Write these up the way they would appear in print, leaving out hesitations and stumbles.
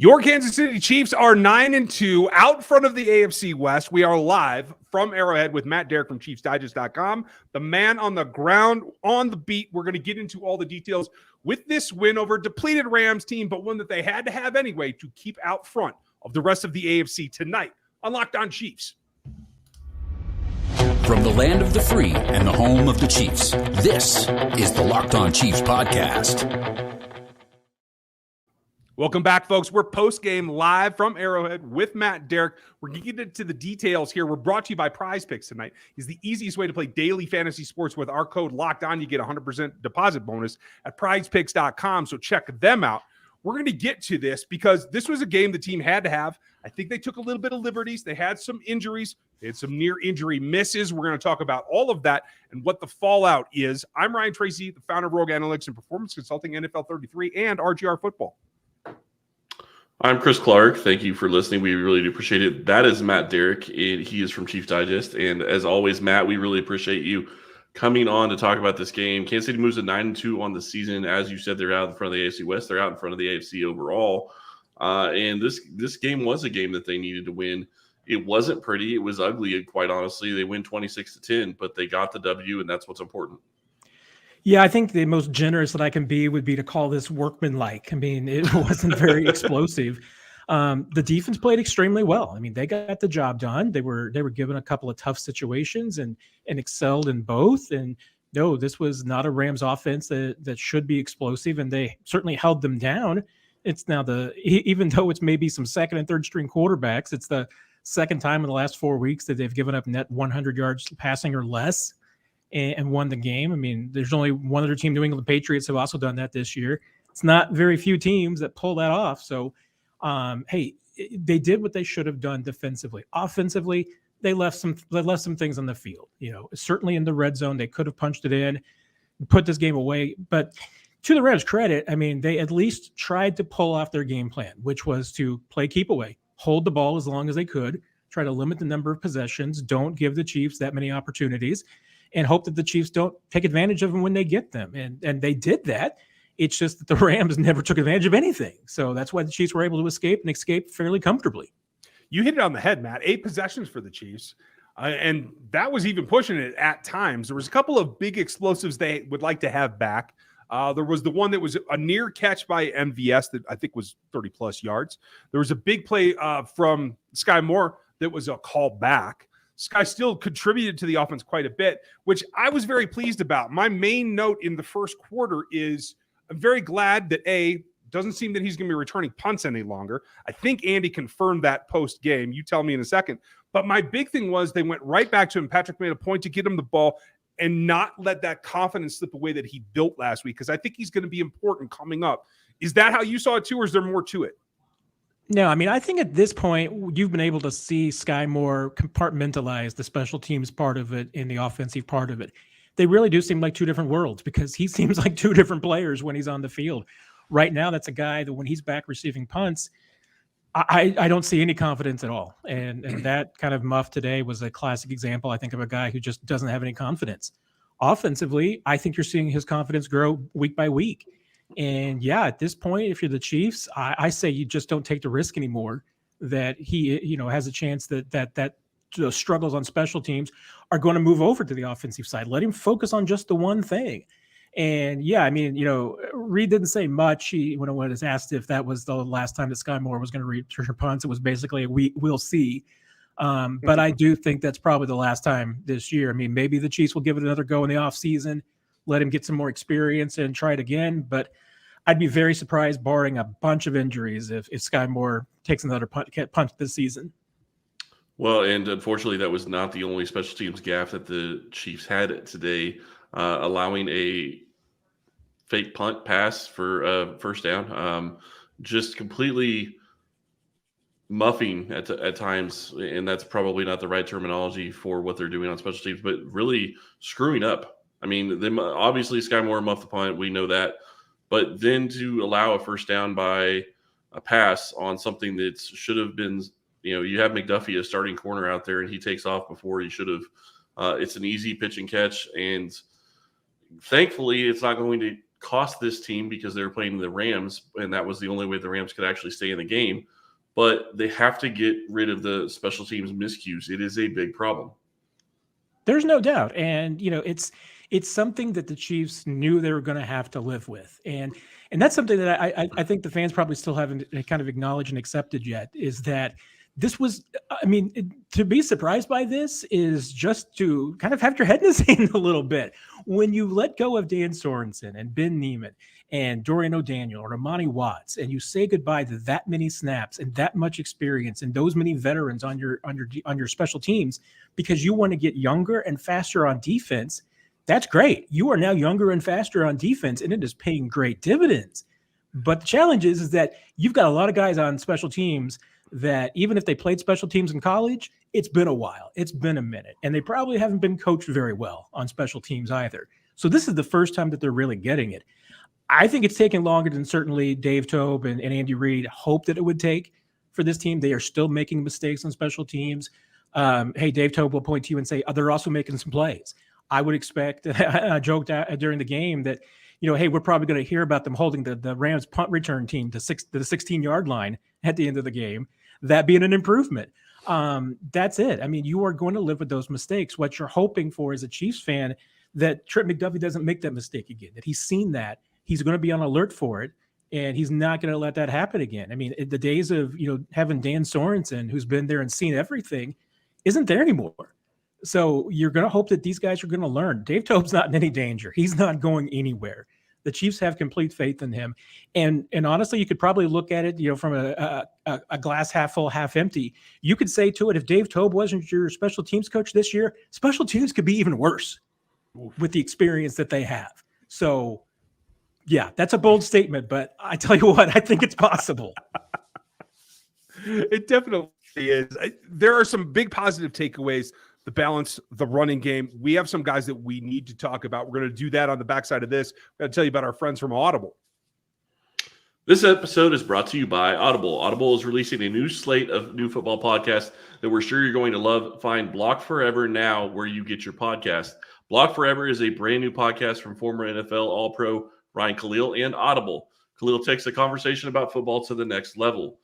Your Kansas City Chiefs are 9-2 out front of the AFC West. We are live from Arrowhead with Matt Derrick from ChiefsDigest.com, the man on the ground, on the beat. We're going to get into all the details with this win over a depleted Rams team, but one that they had to have anyway to keep out front of the rest of the AFC tonight on Locked On Chiefs. From the land of the free and the home of the Chiefs, this is the Locked On Chiefs podcast. Welcome back, folks. We're post-game live from Arrowhead with Matt Derrick. We're going to get into the details here. We're brought to you by PrizePicks tonight. It's the easiest way to play daily fantasy sports. With our code Locked On, you get a 100% deposit bonus at PrizePicks.com, so check them out. We're going to get to this because this was a game the team had to have. I think they took a little bit of liberties. They had some injuries. They had some near-injury misses. We're going to talk about all of that and what the fallout is. I'm Ryan Tracy, the founder of Rogue Analytics and Performance Consulting, NFL 33, and RGR Football. I'm Chris Clark. Thank you for listening. We really do appreciate it. That is Matt Derrick. He is from Chiefs Digest. And as always, Matt, we really appreciate you coming on to talk about this game. Kansas City moves to 9-2 on the season. As you said, they're out in front of the AFC West. They're out in front of the AFC overall. And this game was a game that they needed to win. It wasn't pretty. It was ugly, quite honestly. They win 26-10, but they got the W, and that's what's important. Yeah, I think the most generous that I can be would be to call this workmanlike. I mean, it wasn't very explosive. The defense played extremely well. I mean, they got the job done. They were given a couple of tough situations and excelled in both. And no, this was not a Rams offense that should be explosive, and they certainly held them down. It's now even though it's maybe some second and third string quarterbacks, it's the second time in the last 4 weeks that they've given up net 100 yards passing or less and won the game. I mean, there's only one other team, New England Patriots, have also done that this year. It's not very few teams that pull that off. So, hey, they did what they should have done defensively. Offensively, they left some things on the field. You know, certainly in the red zone, they could have punched it in, put this game away. But to the Rams' credit, I mean, they at least tried to pull off their game plan, which was to play keep away, hold the ball as long as they could, try to limit the number of possessions, don't give the Chiefs that many opportunities, and hope that the Chiefs don't take advantage of them when they get them. And they did that. It's just that the Rams never took advantage of anything. So that's why the Chiefs were able to escape fairly comfortably. You hit it on the head, Matt. 8 possessions for the Chiefs. And that was even pushing it at times. There was a couple of big explosives they would like to have back. There was the one that was a near catch by MVS that I think was 30-plus yards. There was a big play from Sky Moore that was a call back. Sky still contributed to the offense quite a bit, which I was very pleased about. My main note in the first quarter is I'm very glad that doesn't seem that he's going to be returning punts any longer. I think Andy confirmed that post-game. You tell me in a second. But my big thing was they went right back to him. Patrick made a point to get him the ball and not let that confidence slip away that he built last week, because I think he's going to be important coming up. Is that how you saw it too, or is there more to it? No, I mean, I think at this point, you've been able to see Sky Moore compartmentalize the special teams part of it and the offensive part of it. They really do seem like two different worlds, because he seems like two different players when he's on the field. Right now, that's a guy that when he's back receiving punts, I don't see any confidence at all. And that kind of muff today was a classic example, I think, of a guy who just doesn't have any confidence. Offensively, I think you're seeing his confidence grow week by week. And yeah, at this point, if you're the Chiefs, I say you just don't take the risk anymore that he, has a chance that struggles on special teams are going to move over to the offensive side. Let him focus on just the one thing. And yeah, I mean, Reed didn't say much. When it was asked if that was the last time that Sky Moore was going to return punts, it was basically we'll see. But I do think that's probably the last time this year. I mean, maybe the Chiefs will give it another go in the offseason, let him get some more experience and try it again. But I'd be very surprised, barring a bunch of injuries, if Sky Moore takes another punch this season. Well, and unfortunately, that was not the only special teams gaffe that the Chiefs had today, allowing a fake punt pass for a first down, just completely muffing at times, and that's probably not the right terminology for what they're doing on special teams, but really screwing up. I mean, obviously Sky Moore muffed the punt, we know that, but then to allow a first down by a pass on something that should have been, you have McDuffie as starting corner out there, and he takes off before he should have. It's an easy pitch and catch, and thankfully it's not going to cost this team because they were playing the Rams, and that was the only way the Rams could actually stay in the game. But they have to get rid of the special teams miscues. It is a big problem. There's no doubt. And, it's something that the Chiefs knew they were going to have to live with. And that's something that I think the fans probably still haven't kind of acknowledged and accepted yet, is that this was, to be surprised by this is just to kind of have your head in the sand a little bit. When you let go of Dan Sorensen and Ben Neiman and Dorian O'Daniel or Amani Watts, and you say goodbye to that many snaps and that much experience and those many veterans on your special teams because you want to get younger and faster on defense, that's great. You are now younger and faster on defense, and it is paying great dividends. But the challenge is that you've got a lot of guys on special teams that even if they played special teams in college, it's been a while. It's been a minute. And they probably haven't been coached very well on special teams either. So this is the first time that they're really getting it. I think it's taken longer than certainly Dave Toub and Andy Reid hoped that it would take for this team. They are still making mistakes on special teams. Hey, Dave Toub will point to you and say, they're also making some plays. I would expect, I joked during the game that, hey, we're probably going to hear about them holding the Rams punt return team to the 16-yard line at the end of the game. That being an improvement. That's it. You are going to live with those mistakes. What you're hoping for as a Chiefs fan, that Trent McDuffie doesn't make that mistake again, that he's seen that. He's going to be on alert for it, and he's not going to let that happen again. The days of, having Dan Sorensen, who's been there and seen everything, isn't there anymore. So you're going to hope that these guys are going to learn. Dave Toub's not in any danger. He's not going anywhere. The Chiefs have complete faith in him. And honestly, you could probably look at it, from a glass half full, half empty. You could say to it, if Dave Toub wasn't your special teams coach this year, special teams could be even worse with the experience that they have. So, yeah, that's a bold statement, but I tell you what, I think it's possible. It definitely is. There are some big positive takeaways. The balance, the running game. We have some guys that we need to talk about. We're going to do that on the backside of this. I'm going to tell you about our friends from Audible. This episode is brought to you by Audible. Audible is releasing a new slate of new football podcasts that we're sure you're going to love. Find Block Forever now where you get your podcast. Block Forever is a brand new podcast from former NFL All-Pro Ryan Khalil and Audible. Khalil takes the conversation about football to the next level.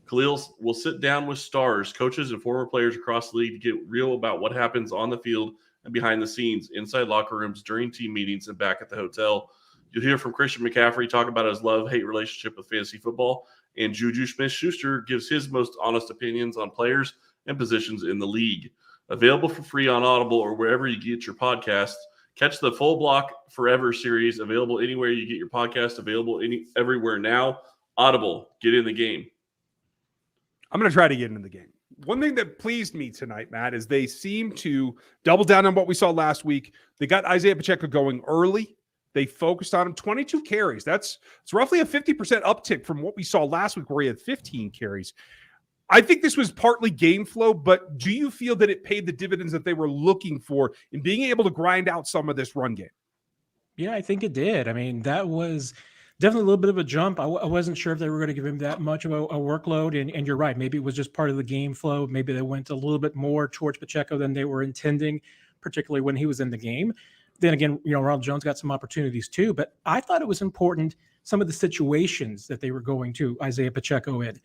Khalil will sit down with stars, coaches, and former players across the league to get real about what happens on the field and behind the scenes, inside locker rooms, during team meetings, and back at the hotel. You'll hear from Christian McCaffrey talk about his love-hate relationship with fantasy football, and Juju Smith-Schuster gives his most honest opinions on players and positions in the league. Available for free on Audible or wherever you get your podcasts. Catch the full Block Forever series, available anywhere you get your podcast, available everywhere now. Audible, get in the game. I'm going to try to get into the game. One thing that pleased me tonight, Matt, is they seem to double down on what we saw last week. They got Isaiah Pacheco going early. They focused on him. 22 carries. It's roughly a 50% uptick from what we saw last week where he had 15 carries. I think this was partly game flow, but do you feel that it paid the dividends that they were looking for in being able to grind out some of this run game? Yeah, I think it did. That was definitely a little bit of a jump. I wasn't sure if they were going to give him that much of a workload. And you're right. Maybe it was just part of the game flow. Maybe they went a little bit more towards Pacheco than they were intending, particularly when he was in the game. Then again, Ronald Jones got some opportunities too. But I thought it was important, some of the situations that they were going to Isaiah Pacheco in.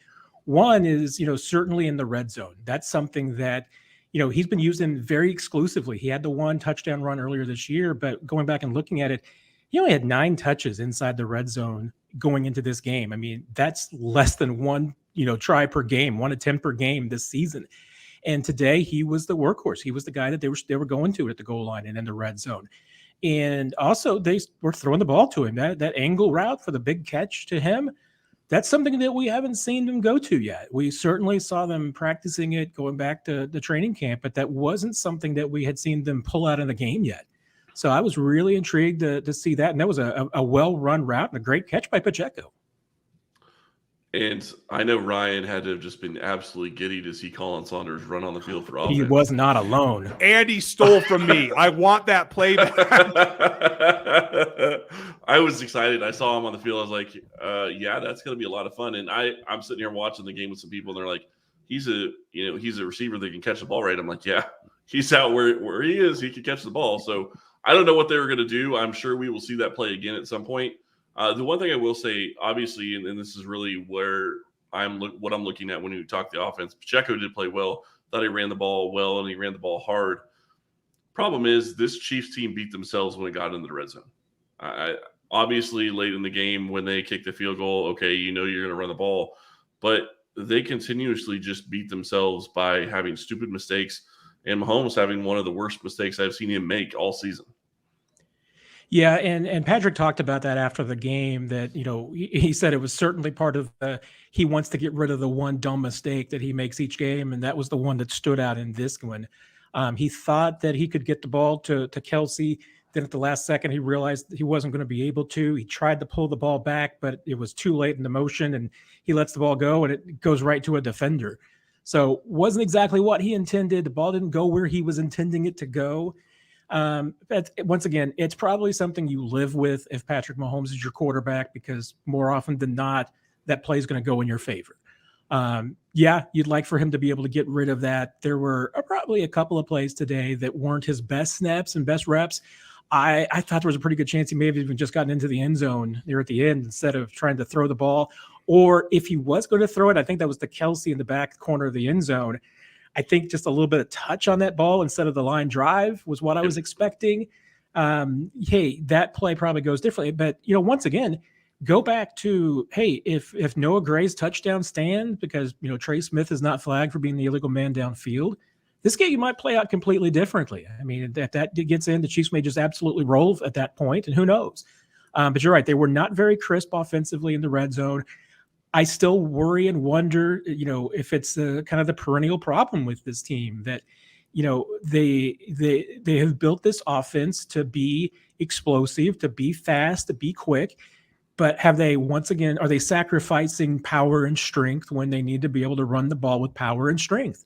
One is, certainly in the red zone. That's something that, he's been using very exclusively. He had the one touchdown run earlier this year, but going back and looking at it, he only had 9 touches inside the red zone going into this game. That's less than one, try per game, 1 attempt per game this season. And today he was the workhorse. He was the guy that they were going to at the goal line and in the red zone. And also they were throwing the ball to him. That angle route for the big catch to him, that's something that we haven't seen them go to yet. We certainly saw them practicing it going back to the training camp, but that wasn't something that we had seen them pull out in the game yet. So I was really intrigued to see that. And that was a well-run route and a great catch by Pacheco. And I know Ryan had to have just been absolutely giddy to see Colin Saunders run on the field for offense. He was not alone. Andy stole from me. I want that playback. I was excited. I saw him on the field. I was like, yeah, that's going to be a lot of fun. And I'm sitting here watching the game with some people, and they're like, he's a receiver that can catch the ball, right? I'm like, yeah, he's out where he is. He can catch the ball. So I don't know what they were going to do. I'm sure we will see that play again at some point. The one thing I will say, obviously, and this is really where what I'm looking at when you talk the offense. Pacheco did play well. Thought he ran the ball well, and he ran the ball hard. Problem is, this Chiefs team beat themselves when it got into the red zone. Obviously, late in the game when they kicked the field goal, okay, you're going to run the ball. But they continuously just beat themselves by having stupid mistakes, and Mahomes having one of the worst mistakes I've seen him make all season. Yeah, and Patrick talked about that after the game, that, he said it was certainly part of he wants to get rid of the one dumb mistake that he makes each game, and that was the one that stood out in this one. He thought that he could get the ball to Kelsey. Then at the last second, he realized he wasn't going to be able to. He tried to pull the ball back, but it was too late in the motion, and he lets the ball go, and it goes right to a defender. So wasn't exactly what he intended. The ball didn't go where he was intending it to go. But once again, it's probably something you live with if Patrick Mahomes is your quarterback, because more often than not, that play is going to go in your favor. Yeah, you'd like for him to be able to get rid of that. There were probably a couple of plays today that weren't his best snaps and best reps. I thought there was a pretty good chance he may have even just gotten into the end zone there at the end instead of trying to throw the ball. Or if he was going to throw it, I think that was to Kelsey in the back corner of the end zone. I think just a little bit of touch on that ball instead of the line drive was what I was expecting. Hey, that play probably goes differently. But, once again, go back to, hey, if Noah Gray's touchdown stands because, Trey Smith is not flagged for being the illegal man downfield, this game might play out completely differently. I mean, if that gets in, the Chiefs may just absolutely roll at that point, and who knows? But you're right. They were not very crisp offensively in the red zone. I still worry and wonder, if it's kind of the perennial problem with this team that, they have built this offense to be explosive, to be fast, to be quick. But are they sacrificing power and strength when they need to be able to run the ball with power and strength?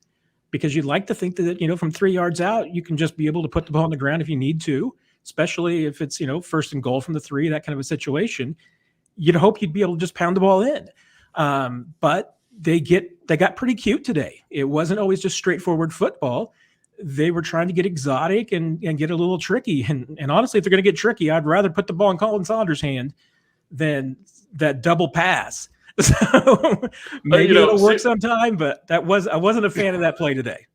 Because you'd like to think that, from 3 yards out, you can just be able to put the ball on the ground if you need to, especially if it's, first and goal from the 3, that kind of a situation. You'd hope you'd be able to just pound the ball in. But they got pretty cute today. It wasn't always just straightforward football. They were trying to get exotic and get a little tricky. And honestly, if they're going to get tricky, I'd rather put the ball in Colin Saunders' hand than that double pass. So maybe it'll work sometime, but I wasn't a fan of that play today.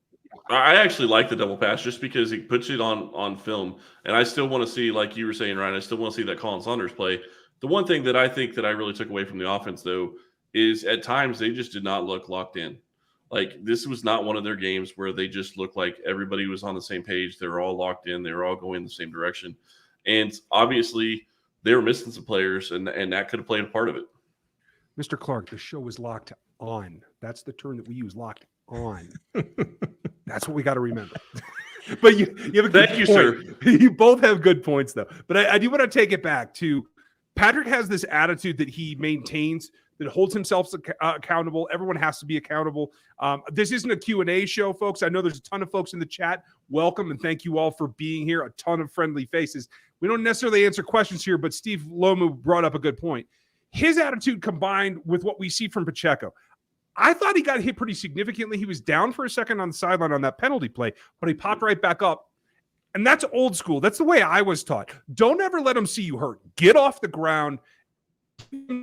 I actually like the double pass just because he puts it on film. And I still want to see, like you were saying, Ryan, I still want to see that Colin Saunders play. The one thing that I think that I really took away from the offense, though, is at times they just did not look locked in. Like, this was not one of their games where they just looked like everybody was on the same page. They were all locked in. They were all going the same direction. And obviously they were missing some players, and that could have played a part of it. Mr. Clark, the show is locked on. That's the term that we use, locked on. That's what we got to remember. But you have a good point. Sir. You both have good points, though. But I do want to take it back to Patrick has this attitude that he maintains that holds himself accountable. Everyone has to be accountable. This isn't a Q&A show, folks. I know there's a ton of folks in the chat. Welcome, and thank you all for being here. A ton of friendly faces. We don't necessarily answer questions here, but Steve Lomu brought up a good point. His attitude combined with what we see from Pacheco. I thought he got hit pretty significantly. He was down for a second on the sideline on that penalty play, but he popped right back up. And that's old school. That's the way I was taught. Don't ever let them see you hurt. Get off the ground.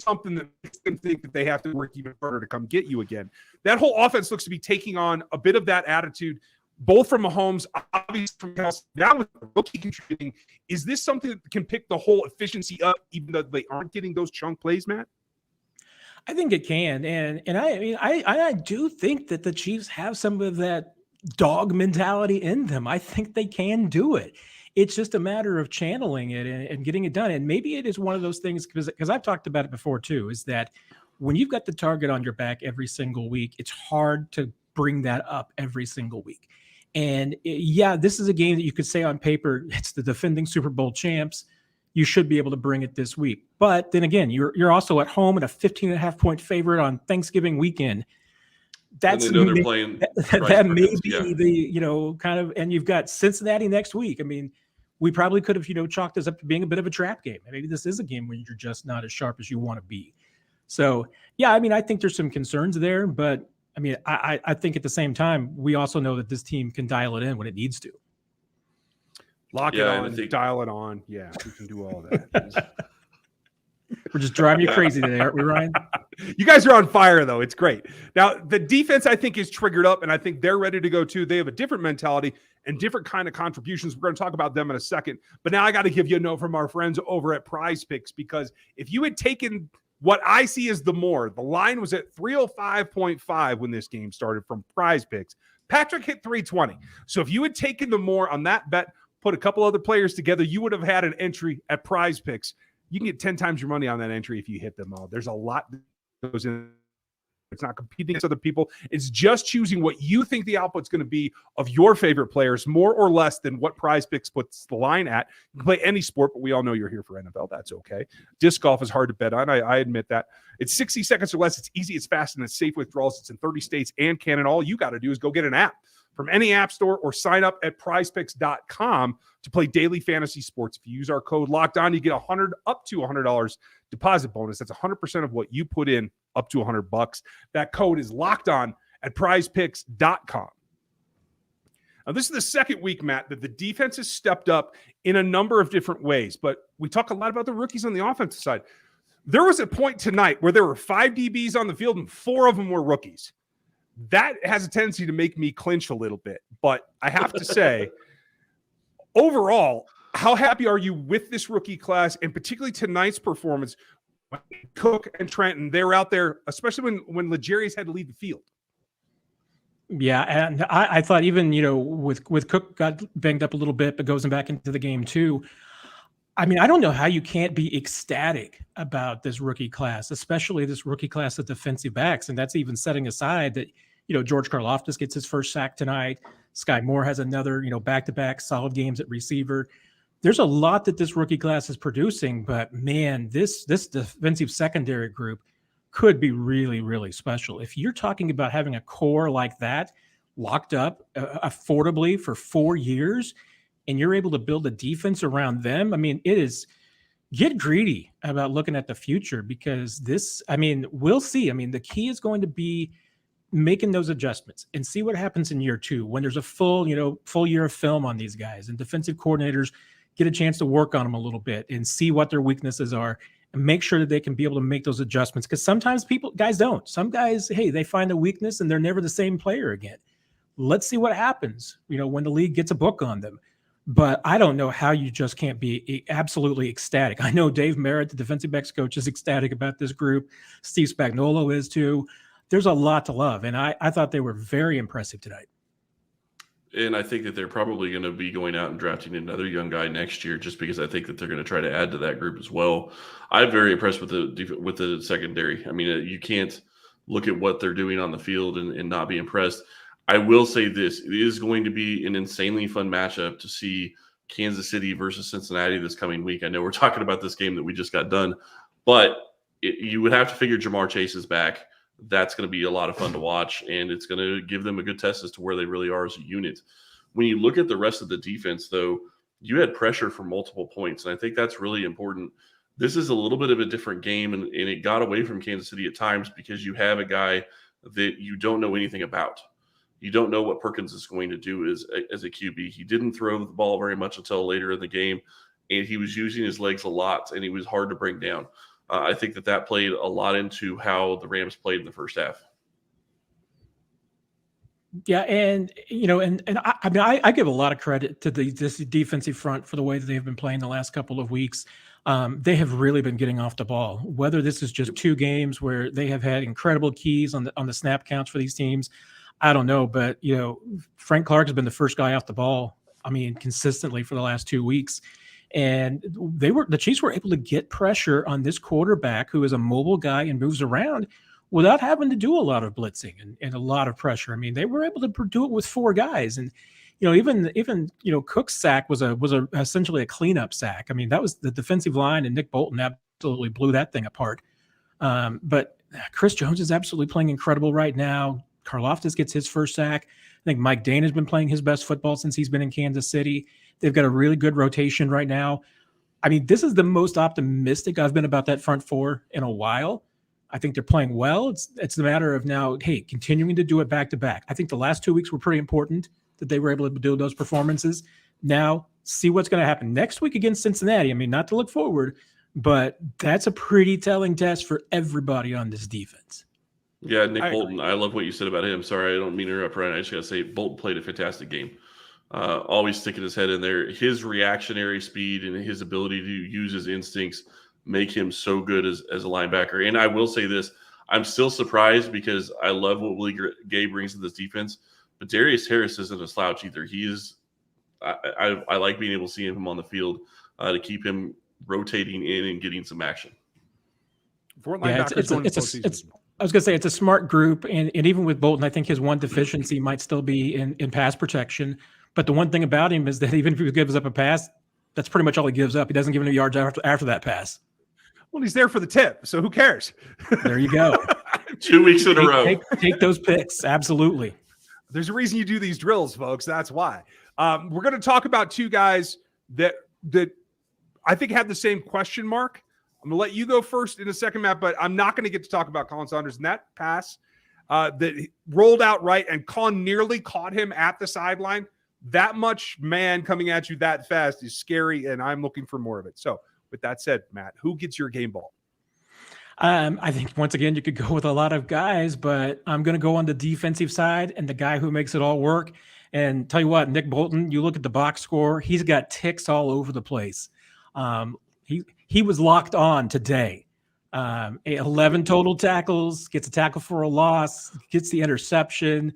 Something that makes them think that they have to work even harder to come get you again. That whole offense looks to be taking on a bit of that attitude, both from Mahomes, obviously from Kelsey, now with the rookie contributing. Is this something that can pick the whole efficiency up, even though they aren't getting those chunk plays, Matt? I think it can, and I do think that the Chiefs have some of that dog mentality in them. I think they can do it. It's just a matter of channeling it and getting it done. And maybe it is one of those things, because I've talked about it before too, is that when you've got the target on your back every single week, it's hard to bring that up every single week. And yeah, this is a game that you could say on paper, it's the defending Super Bowl champs. You should be able to bring it this week. But then again, you're also at home and a 15.5 point favorite on Thanksgiving weekend. That's and they know they're playing that may be the, kind of, and you've got Cincinnati next week. I mean, we probably could have, chalked this up to being a bit of a trap game. Maybe this is a game where you're just not as sharp as you want to be. So, yeah, I mean, I think there's some concerns there, but I mean, I think at the same time, we also know that this team can dial it in when it needs to. Lock it on, dial it on. Yeah, we can do all that. We're just driving you crazy today, aren't we, Ryan? You guys are on fire, though. It's great. Now, the defense, I think, is triggered up, and I think they're ready to go, too. They have a different mentality and different kind of contributions. We're going to talk about them in a second. But now I got to give you a note from our friends over at PrizePicks, because if you had taken what I see as the line was at 305.5 when this game started from PrizePicks. Patrick hit 320. So if you had taken the more on that bet, put a couple other players together, you would have had an entry at PrizePicks. You can get 10 times your money on that entry if you hit them all. There's a lot that goes in. It's not competing against other people. It's just choosing what you think the output's going to be of your favorite players, more or less than what PrizePicks puts the line at. You can play any sport, but we all know you're here for NFL. That's okay. Disc golf is hard to bet on. I admit that. It's 60 seconds or less. It's easy, it's fast, and it's safe withdrawals. It's in 30 states and Canada. All you got to do is go get an app from any app store or sign up at prizepicks.com to play daily fantasy sports. If you use our code LOCKEDON, you get up to $100 deposit bonus. That's 100% of what you put in, up to $100. That code is LOCKEDON at prizepicks.com. Now, this is the second week, Matt, that the defense has stepped up in a number of different ways, but we talk a lot about the rookies on the offensive side. There was a point tonight where there were 5 DBs on the field and 4 of them were rookies. That has a tendency to make me clinch a little bit, but I have to say, overall, how happy are you with this rookie class, and particularly tonight's performance? Cook and Trenton, they were out there, especially when Legarius had to leave the field. Yeah, and I thought even, with Cook got banged up a little bit, but goes back into the game too. I mean, I don't know how you can't be ecstatic about this rookie class, especially this rookie class of defensive backs. And that's even setting aside that, George Karlaftis gets his first sack tonight. Sky Moore has another, back-to-back solid games at receiver. There's a lot that this rookie class is producing, but man, this defensive secondary group could be really, really special. If you're talking about having a core like that locked up affordably for 4 years, and you're able to build a defense around them, I mean, get greedy about looking at the future, because we'll see. I mean, the key is going to be making those adjustments and see what happens in year 2 when there's a full year of film on these guys and defensive coordinators get a chance to work on them a little bit and see what their weaknesses are and make sure that they can be able to make those adjustments. Because sometimes guys don't. Some guys, hey, they find a weakness and they're never the same player again. Let's see what happens, when the league gets a book on them. But I don't know how you just can't be absolutely ecstatic. I know Dave Merritt, the defensive backs coach, is ecstatic about this group. Steve Spagnuolo is too. There's a lot to love, and I thought they were very impressive tonight. And I think that they're probably going to be going out and drafting another young guy next year, just because I think that they're going to try to add to that group as well. I'm very impressed with the secondary. I mean, you can't look at what they're doing on the field and not be impressed. I will say this: it is going to be an insanely fun matchup to see Kansas City versus Cincinnati this coming week. I know we're talking about this game that we just got done, but you would have to figure Jamar Chase is back. That's going to be a lot of fun to watch, and it's going to give them a good test as to where they really are as a unit. When you look at the rest of the defense, though, you had pressure for multiple points, and I think that's really important. This is a little bit of a different game, and it got away from Kansas City at times because you have a guy that you don't know anything about. You don't know what Perkins is going to do as a QB. He didn't throw the ball very much until later in the game, and he was using his legs a lot, and he was hard to bring down. I think that played a lot into how the Rams played in the first half. Yeah, and I give a lot of credit to this defensive front for the way that they've been playing the last couple of weeks. They have really been getting off the ball. Whether this is just 2 games where they have had incredible keys on the snap counts for these teams, I don't know. But Frank Clark has been the first guy off the ball, consistently for the last 2 weeks. And the Chiefs were able to get pressure on this quarterback who is a mobile guy and moves around without having to do a lot of blitzing and a lot of pressure. I mean, they were able to do it with 4 guys. And, even Cook's sack was essentially a cleanup sack. I mean, that was the defensive line, and Nick Bolton absolutely blew that thing apart. But Chris Jones is absolutely playing incredible right now. Karlaftis gets his first sack. I think Mike Dane has been playing his best football since he's been in Kansas City. They've got a really good rotation right now. I mean, this is the most optimistic I've been about that front 4 in a while. I think they're playing well. It's a matter of now, hey, continuing to do it back to back. I think the last 2 weeks were pretty important that they were able to do those performances. Now, see what's going to happen next week against Cincinnati. I mean, not to look forward, but that's a pretty telling test for everybody on this defense. Yeah, Nick Bolton. I love what you said about him. Sorry, I don't mean to interrupt, Ryan. I just got to say, Bolton played a fantastic game. Always sticking his head in there. His reactionary speed and his ability to use his instincts make him so good as a linebacker. And I will say this, I'm still surprised because I love what Willie Gay brings to this defense, but Darius Harris isn't a slouch either. He is I like being able to see him on the field to keep him rotating in and getting some action. I was going to say it's a smart group, and even with Bolton, I think his one deficiency might still be in pass protection. But the one thing about him is that even if he gives up a pass, that's pretty much all he gives up. He doesn't give any yards after that pass. Well, he's there for the tip, so who cares? There you go. 2 weeks in a row. Take those picks. Absolutely. There's a reason you do these drills, folks. That's why. We're going to talk about two guys that I think have the same question mark. I'm going to let you go first in a second, Matt, but I'm not going to get to talk about Colin Saunders and that pass that rolled out right and Colin nearly caught him at the sideline. That much man coming at you that fast is scary, and I'm looking for more of it. So with that said, Matt, who gets your game ball? I think, once again, you could go with a lot of guys, but I'm going to go on the defensive side and the guy who makes it all work. And tell you what, Nick Bolton, you look at the box score, he's got ticks all over the place. He was locked on today. 11 total tackles, gets a tackle for a loss, gets the interception.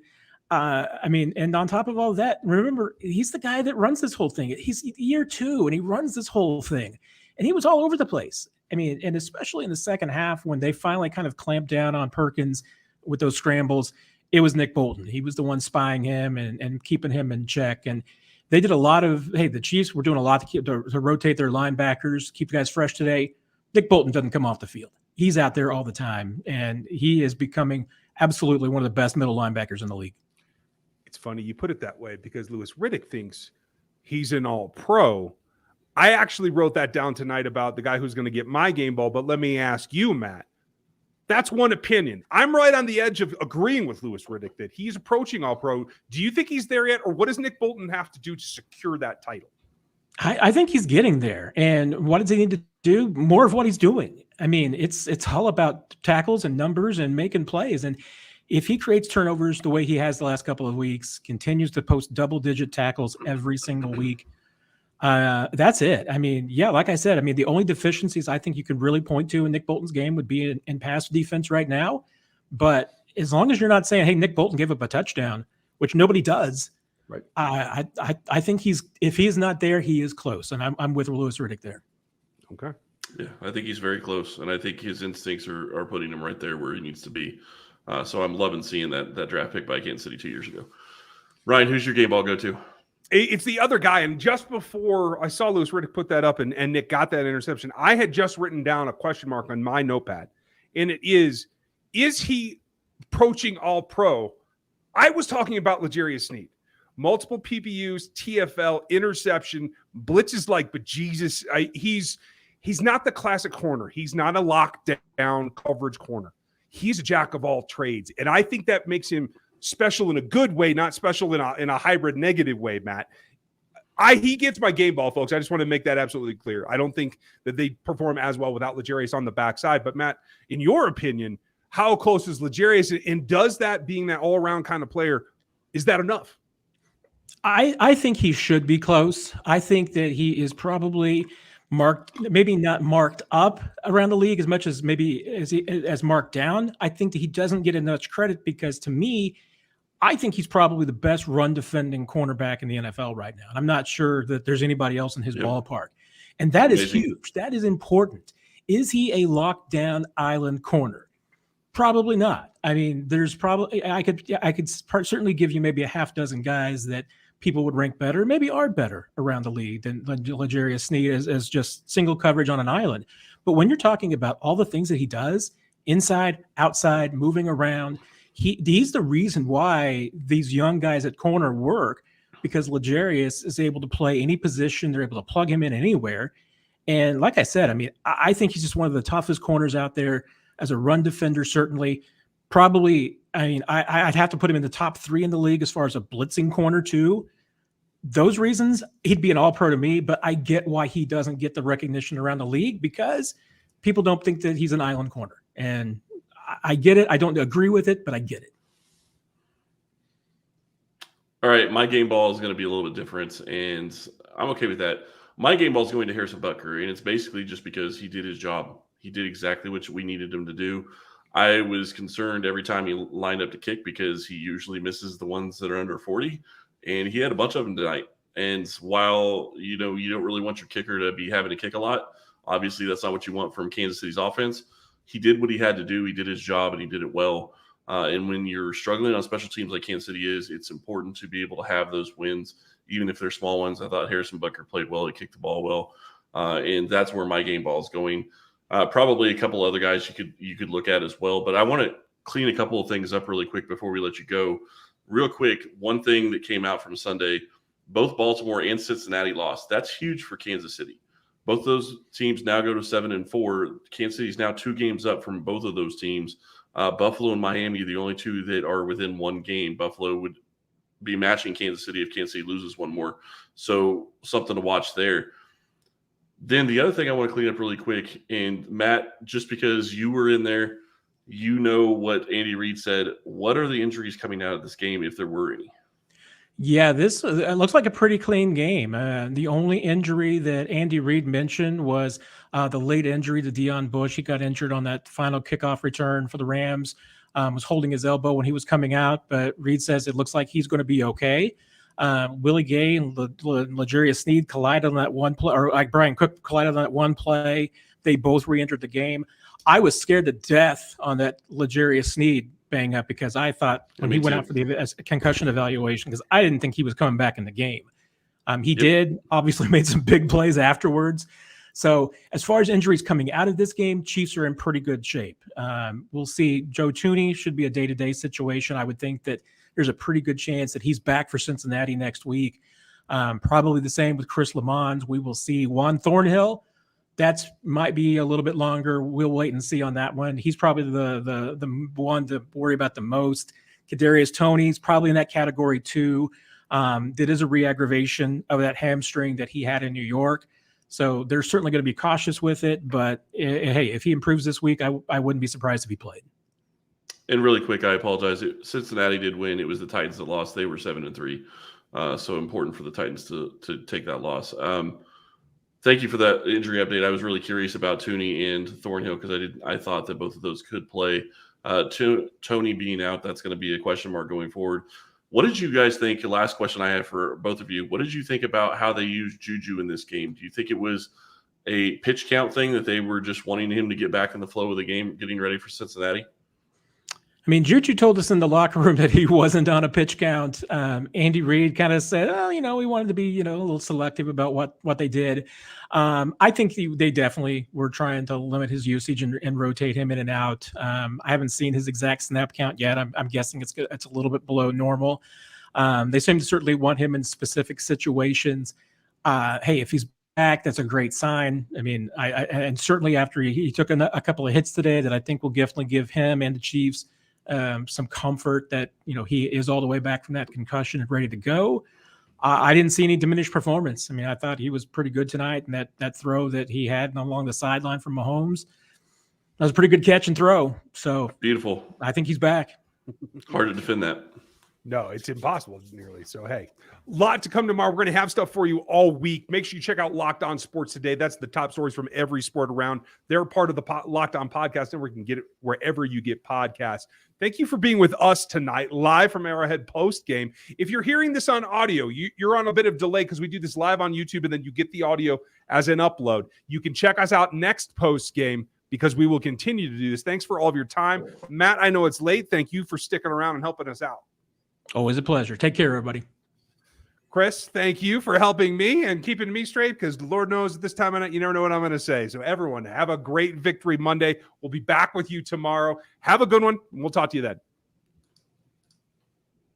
And on top of all that, remember, he's the guy that runs this whole thing. He's year 2, and he runs this whole thing. And he was all over the place. And especially in the second half when they finally kind of clamped down on Perkins with those scrambles, it was Nick Bolton. He was the one spying him and keeping him in check. And they did a lot of, the Chiefs were doing a lot to rotate their linebackers, keep the guys fresh today. Nick Bolton doesn't come off the field. He's out there all the time, and he is becoming absolutely one of the best middle linebackers in the league. It's funny you put it that way because Louis Riddick thinks he's an all-pro. I actually wrote that down tonight about the guy who's going to get my game ball, but let me ask you, Matt. That's one opinion. I'm right on the edge of agreeing with Louis Riddick that he's approaching all-pro. Do you think he's there yet, or what does Nick Bolton have to do to secure that title? I think he's getting there. And what does he need to do? More of what he's doing. It's all about tackles and numbers and making plays. And if he creates turnovers the way he has the last couple of weeks, continues to post double-digit tackles every single week, that's it. Like I said, the only deficiencies I think you could really point to in Nick Bolton's game would be in pass defense right now. But as long as you're not saying, hey, Nick Bolton gave up a touchdown, which nobody does, right? I think if he's not there, he is close. And I'm with Louis Riddick there. Okay. Yeah, I think he's very close. And I think his instincts are putting him right there where he needs to be. So I'm loving seeing that draft pick by Kansas City 2 years ago. Ryan, who's your game ball go to? It's the other guy. And just before I saw Louis Riddick put that up and Nick got that interception, I had just written down a question mark on my notepad. And it is he approaching all pro? I was talking about L'Jarius Sneed. Multiple PPUs, TFL, interception, blitzes like bejesus. He's not the classic corner. He's not a lockdown coverage corner. He's a jack of all trades. And I think that makes him special in a good way, not special in a hybrid negative way, Matt. He gets my game ball, folks. I just want to make that absolutely clear. I don't think that they perform as well without L'Jarius on the backside. But, Matt, in your opinion, how close is L'Jarius? And does that, being that all-around kind of player, is that enough? I think he should be close. I think that he is probably maybe not marked up around the league as much as maybe as marked down. I think that he doesn't get enough credit because, to me, I think he's probably the best run defending cornerback in the NFL right now. And I'm not sure that there's anybody else in his ballpark. And that is huge. That is important. Is he a lockdown island corner? Probably not. There's probably I could certainly give you maybe a half dozen guys that people would rank better, maybe are better around the league than L'Jarius Sneed as just single coverage on an island. But when you're talking about all the things that he does, inside, outside, moving around, he's the reason why these young guys at corner work, because L'Jarius is able to play any position. They're able to plug him in anywhere. And like I said, I think he's just one of the toughest corners out there as a run defender, certainly. Probably, I'd have to put him in the top 3 in the league as far as a blitzing corner too. those reasons, he'd be an all-pro to me, but I get why he doesn't get the recognition around the league, because people don't think that he's an island corner. And I get it. I don't agree with it, but I get it. All right, my game ball is going to be a little bit different, and I'm okay with that. My game ball is going to Harrison Butker, and it's basically just because he did his job. He did exactly what we needed him to do. I was concerned every time he lined up to kick because he usually misses the ones that are under 40, and he had a bunch of them tonight. And while, you don't really want your kicker to be having to kick a lot, obviously that's not what you want from Kansas City's offense. He did what he had to do. He did his job, and he did it well. And when you're struggling on special teams like Kansas City is, it's important to be able to have those wins, even if they're small ones. I thought Harrison Butker played well. He kicked the ball well. And that's where my game ball is going. Probably a couple other guys you could look at as well. But I want to clean a couple of things up really quick before we let you go. Real quick, one thing that came out from Sunday, both Baltimore and Cincinnati lost. That's huge for Kansas City. Both those teams now go to 7-4. Kansas City's now 2 games up from both of those teams. Buffalo and Miami are the only two that are within 1 game. Buffalo would be matching Kansas City if Kansas City loses one more. So something to watch there. Then the other thing I want to clean up really quick, and Matt, just because you were in there, you know what Andy Reid said. What are the injuries coming out of this game, if there were any? Yeah, this looks like a pretty clean game. The only injury that Andy Reid mentioned was the late injury to Deion Bush. He got injured on that final kickoff return for the Rams, was holding his elbow when he was coming out, but Reid says it looks like he's going to be okay. Willie Gay and L'Jarius Sneed collided on that one play, or like Brian Cook collided on that one play. They both re-entered the game. I was scared to death on that L'Jarius Sneed bang up because I thought when he went out for the concussion evaluation, because I didn't think he was coming back in the game. He did, obviously made some big plays afterwards. So as far as injuries coming out of this game, Chiefs are in pretty good shape. We'll see. Joe Thuney should be a day-to-day situation. I would think that there's a pretty good chance that he's back for Cincinnati next week. Probably the same with Chris Lamond. We will see. Juan Thornhill, that might be a little bit longer. We'll wait and see on that one. He's probably the one to worry about the most. Kadarius Toney's probably in that category too. That is a re-aggravation of that hamstring that he had in New York. So they're certainly going to be cautious with it. But hey, if he improves this week, I wouldn't be surprised if he played. And really quick, I apologize. Cincinnati did win. It was the Titans that lost. They were 7-3. So important for the Titans to take that loss. Thank you for that injury update. I was really curious about Thuney and Thornhill because I thought that both of those could play. Toney being out, that's going to be a question mark going forward. What did you guys think? The last question I have for both of you. What did you think about how they used Juju in this game? Do you think it was a pitch count thing that they were just wanting him to get back in the flow of the game, getting ready for Cincinnati? I mean, Juju told us in the locker room that he wasn't on a pitch count. Andy Reid kind of said, we wanted to be, a little selective about what they did. I think they definitely were trying to limit his usage and rotate him in and out. I haven't seen his exact snap count yet. I'm guessing it's a little bit below normal. They seem to certainly want him in specific situations. Hey, if he's back, that's a great sign. I mean, and certainly after he took a couple of hits today that I think will definitely give him and the Chiefs some comfort that, he is all the way back from that concussion and ready to go. I didn't see any diminished performance. I mean, I thought he was pretty good tonight, and that throw that he had along the sideline from Mahomes, that was a pretty good catch and throw. So beautiful. I think he's back. Hard to defend that. No, it's impossible nearly. So, hey, lot to come tomorrow. We're going to have stuff for you all week. Make sure you check out Locked On Sports Today. That's the top stories from every sport around. They're part of the Locked On Podcast Network. You can get it wherever you get podcasts. Thank you for being with us tonight, live from Arrowhead Postgame. If you're hearing this on audio, you're on a bit of delay because we do this live on YouTube and then you get the audio as an upload. You can check us out next postgame because we will continue to do this. Thanks for all of your time. Matt, I know it's late. Thank you for sticking around and helping us out. Always a pleasure. Take care, everybody. Chris, thank you for helping me and keeping me straight because Lord knows at this time of night, you never know what I'm going to say. So everyone, have a great Victory Monday. We'll be back with you tomorrow. Have a good one, and we'll talk to you then.